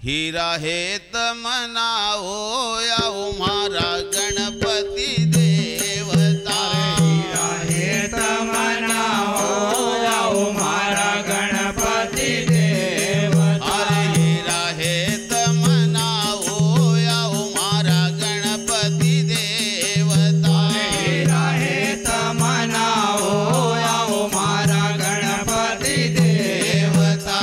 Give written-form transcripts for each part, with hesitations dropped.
हीरा हे तमनाओ आओ मारा गणपति देवता। हीरा हे तमनाओ आओ मारा गणपति देवता। अरे हीरा हे तमनाओ आओ मारा गणपति देवता। हीरा हे तमनाओ आओ मारा गणपति देवता।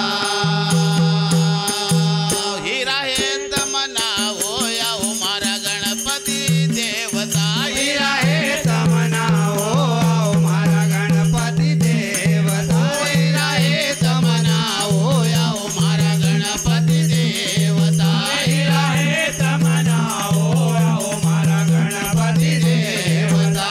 हीरा हे तमनाओ आओ मारा गणपति देवता। हीरा हे तमनाओ आओ मारा गणपति देवता। हीरा हे तमनाओ आओ मारा गणपति देवता। हीरा हे तमनाओ आओ मारा गणपति देवता।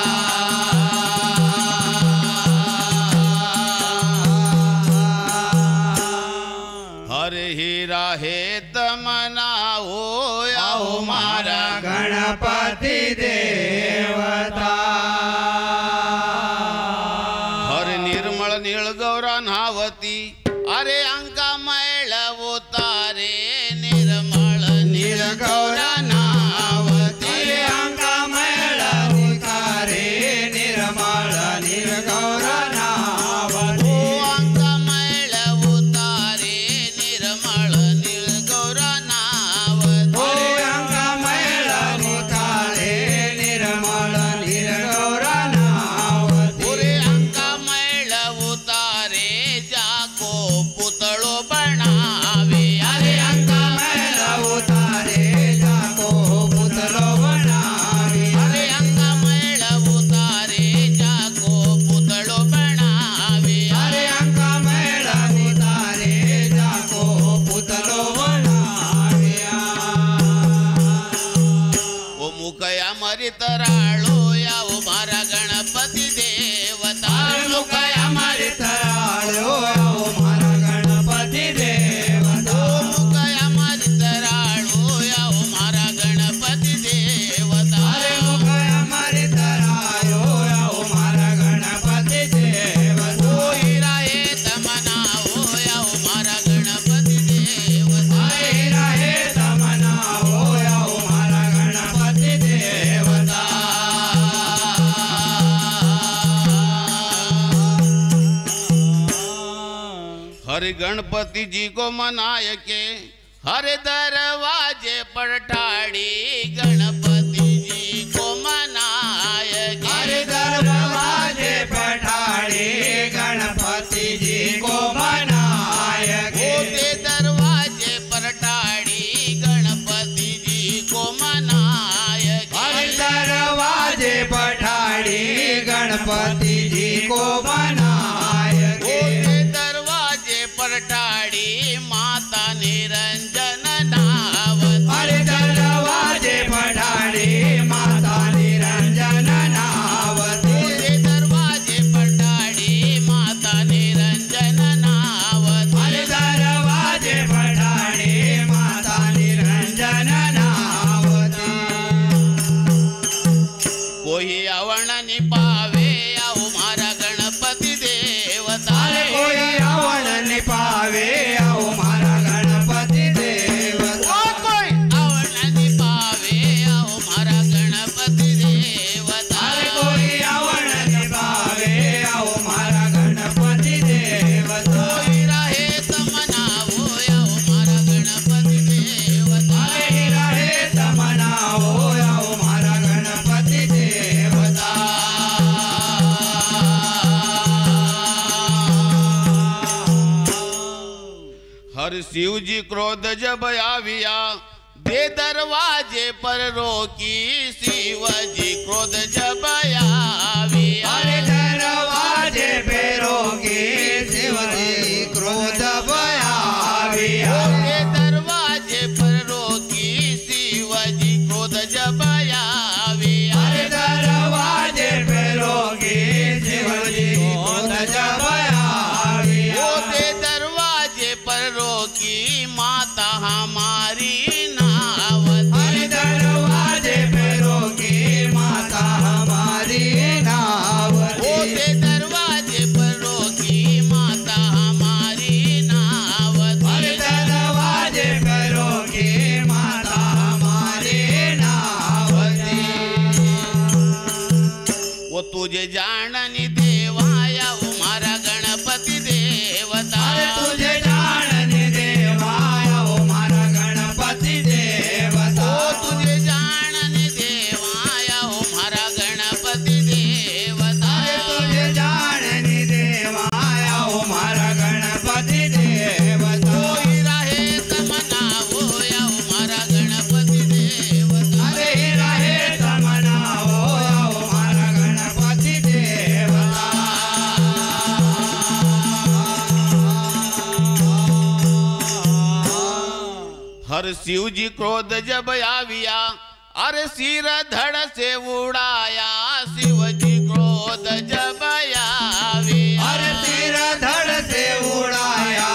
हरे हीरा हे तमनाओ आओ मारा गणपति देवता। हरे निर्मल नीळ गौरा नावती। अरे अंका मैळवो तारे निर्मल नीळ गौरा नावती। अरे अंगा मेळविकारे निर्मळ निर्गौरा नावती। ओ अंका मैळवो तारे निर्मळ नीळ गौरा नावती। अरे अंगा मेळविकारे निर्मळ निर्गौरा नावती। ओरे अंका मैळवो तारे जाको पुतळो बनावे। अरे अंगा मेळविकारे जाको पुतलो बनावी। अरे अंका मैळवो तारे जाको पुतळो बनावे। अरे अंगा मेळविकारे जाको पुतलो बनावी। ओ मुकया मरी तराळो याओ मारा गणपति देवता। मुकया मारी तराळो आओ मारा गणपति देवता। मुकया मरी तराळो याओ मारा गणपति देवता। अरे मुकया मारी तराळो आओ मारा गणपति देवता। ओ हीरा हे तमनाओ याओ मारा गणपति देवता। हीरा हे तमनाओ आओ मारा गणपति देवता। हरे गणपति जी को मनाय के हरे दरवाजे पर ठाड़ी गणपति जी को मनाय के। हरे दरवाजे पठाड़ी गणपति जी को मनाय के। ओते दरवाजे पर ठाड़ी गणपति जी को मनाय के। हरे दरवाजे पठाड़ी गणपति जी को मनाय के। ओते दरवाजे पर ठाड़ी माता निरंजन नावती। हरे दरवाजे पठाड़ी माता निरंजन नावती। ओते दरवाजे पर ठाड़ी माता निरंजन नावती। हरे दरवाजे पठाड़ी माता निरंजन नावती। कोई अवण नि पावे आओ मारा गणपति देवता। अरे कोई रावण नि पावे आओ मारा गणपति देवता। ओ कोई अवण नि पावे आओ मारा गणपति देवता। अरे कोई रावण नि पावे आओ मारा गणपति देवता। हीरा हे तमनाओ आओ मारा गणपति देवता। अरे हीरा हे तमनाओ आओ मारा गणपति देवता। हर शिव जी क्रोध जब आविया दे दरवाजे पर रोकी। शिव जी क्रोध जब आविया अरे दरवाजे पे रोके शिव जी क्रोध बयाविया। दे दरवाजे पर रोकी। शिव जी क्रोध जब आविया अरे दरवाजे पे रोके शिव जी क्रोध बयाविया। दे दरवाजे पर रोकी माता हमारी नावती। अरे दरवाजे पे रोके माता हमारी नावती। दे दरवाजे पर रोकी माता हमारी नावती। अरे दरवाजे पे रोके तुझे जाननी देवाया ओ मारा गणपति देवता अरे तुझे जाननी देवाया ओ मारा गणपति देवता ओ तुझे जाननी देवाया ओ मारा गणपति देवता अरे तुझे जाननी देवाया ओ मारा गणपति देवता ओ हीरा हे तमना होया ओ मारा गणपति देवता अरे हीरा हे तमना होया ओ मारा गणपति देवता हर शिव जी क्रोध जब आविया अरे सिर धड़ से उड़ाया शिव जी क्रोध जब आविया अरे सिर धड़ से उड़ाया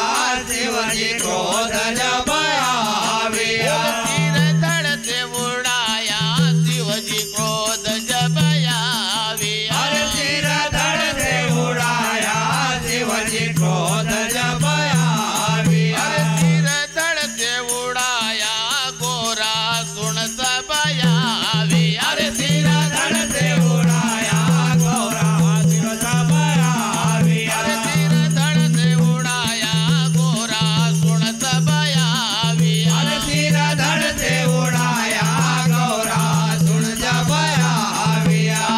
शिवजी क्रोध जब आविया सिर धड़ से उड़ाया शिव जी क्रोध जब आविया अरे सिर धड़ से उड़ाया शिवजी क्रोध जब आविया अरे सिर धड़ से उड़ाया गोरा सुन सब आविया अरे सिर धड़ से उड़ाया गौरा शिव सब आविया अरे सिर धड़ से उड़ाया गोरा सुन सब आविया अरे सिर धड़ से उड़ाया गौरा सुन जब आविया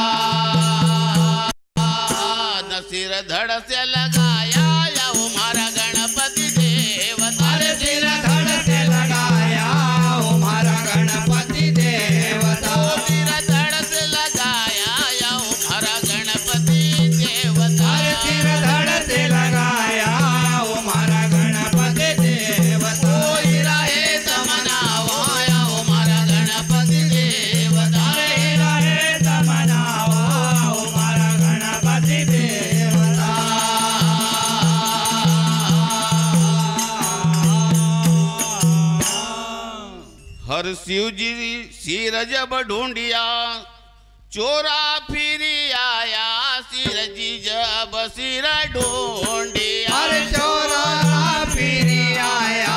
न सिर धड़ से लगाया या वो मारा गणपति देवता अरे सिर धड़ से लगाया ओ मारा गणपति देवता ओ सिर धड़ से लगाया या वो मारा गणपति देवता अरे सिर धड़ से लगाया ओ मारा गणपति देवता ओ हीरा हे तमना होया वो मारा गणपति देवता अरे हीरा हे तमना ओ मारा गणपति देवता हर शिव जी सिर जब ढूंढिया चोरा फिरी आया सिर जी जब सिर ढूंढिया अरे चोरा फिरी आया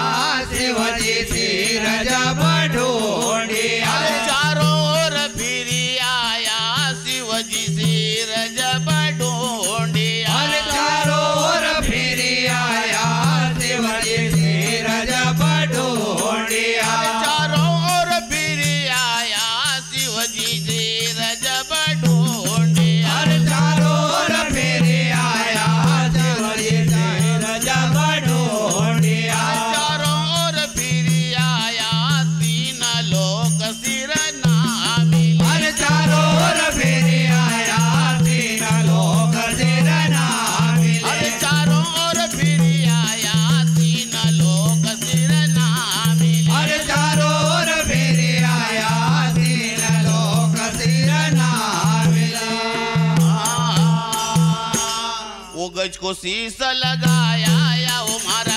शिवजी सिर जब ढूंढिया अरे चारों ओर फिरी आया शिव जी सिर जब ढूंढिया अरे चारों ओर फिरी आया शिवजी सिर जब ढूंढिया चारों ओर फिरी आया शिव जी सिर जब ढूंढिया अरे चारों ओर फिरी आया शिवजी सिर जब ढूंढिया चारों ओर फिरी आया तीन लोक सिर ना मिले अरे चारों ओर फिरी आया तीन लोक सिर ना मिले अरे चारों ओर फिरी आया तीन लोक सिर ना मिले अरे चारों ओर फिरी आया तीन लोक सिर ना मिले वो गज को शीश लगाया या वो मारा